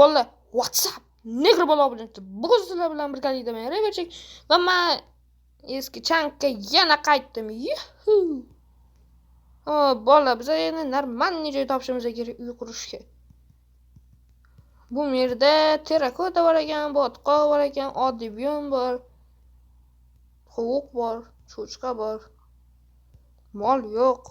Bola WhatsApp negri bola bilan bugun sizlar bilan birgalikda men Reverchik va men eski chankka yana qaytdim. Yuhu. Bola biz endi normalniy joy topishimiz kerak uy qurishga. Bu yerda terrakota bor ekan, botqoq bor ekan, oddiy buyum bor. Qo'q bor, cho'chqa bor. Mol yo'q.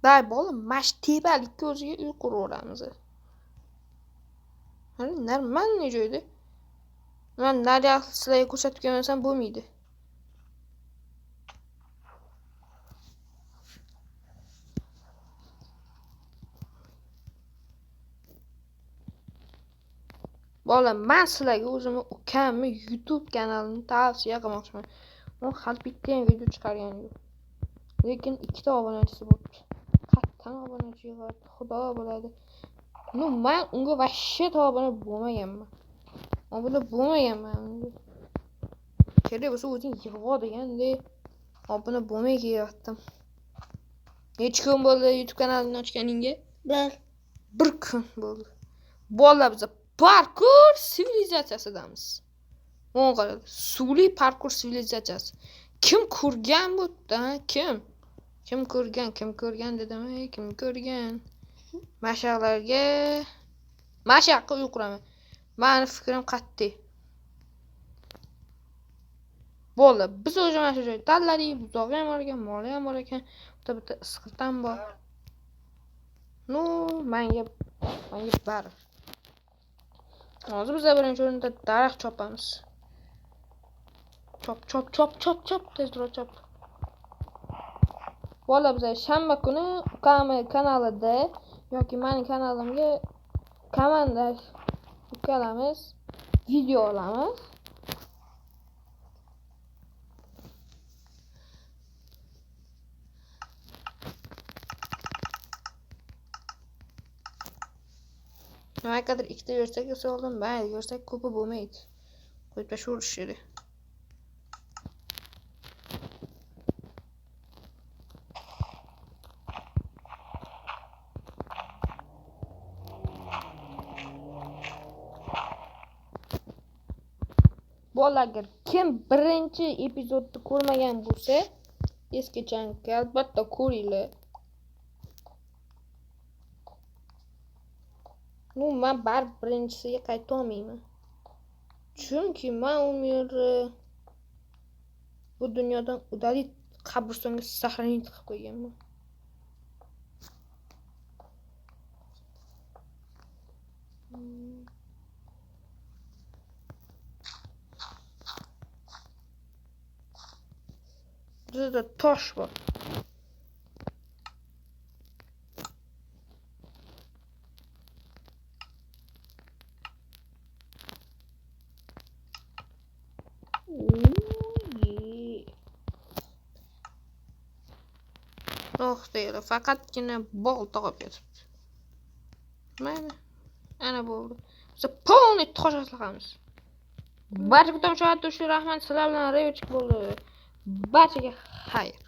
Day bola mash tepalikka o'ziga uy quraveramiz. Hani normalniy joyda. Men naryoq sizlarga ko'rsatib qo'ymasam bo'lmaydi. Bola, men sizlarga o'zimni ukamni YouTube kanalini tavsiya qilmoqchiman. U hali bitta ham video chiqargani yo'q. Lekin 2 ta obunachisi bo'libdi. Qattan obunachi yig'adi, xudo biladi. Men unga vashshe obuna bo'lmaganman. Obuna bo'lmaganman. Kerak bo'lsa o'zing yig'ib deganda obuna bo'lmay kelyaptim. Necha kun bo'ldi YouTube kanalini ochganingga? 1 kun bo'ldi. Bola biz parkur sivilizatsiyasidamiz. O'n qaradi. Suvli parkur sivilizatsiyasi. Kim ko'rgan bu? Kim? Kim ko'rgan dedim-ey, kim ko'rgan? Mashaqqa uy quraman. Meni fikrim qat'iy. Bola, biz o'sha mana shu joyni tanladik, buzog'i ham bor ekan, moli ham bor ekan, bitta isqirtam bor. Menga bar. Hozir biz birinchi o'rinda daraxt chopamiz. Chop, tezroq chop. Bola, biz shanba kuni ukamni kanalida yoki mening kanalimga komanda yuklamiz, video olamiz. Nimagadir ikkita yo'rsak soldim, mayli, yo'rsak ko'pi bo'lmaydi. Qo'yib tashuverish kerak. Bolalar, kim birinchi epizodni ko'rmagan bo'lsa, eski chankka albatta ko'ringlar. Men birinchisiga qayta olmayman. Chunki men umri bu dunyodan udalik qabristonga sahranit qilib qo'yganman. Bizda tosh bor. Deydi, faqatgina bolta qolib ketibdi. Mana, ana bo'ldi. Biz polniy tosh aslig'amiz. Barchaga tomoshabin uchun rahmat. Sizlar bilan Reverchik bo'ldi. Barchaga xayr.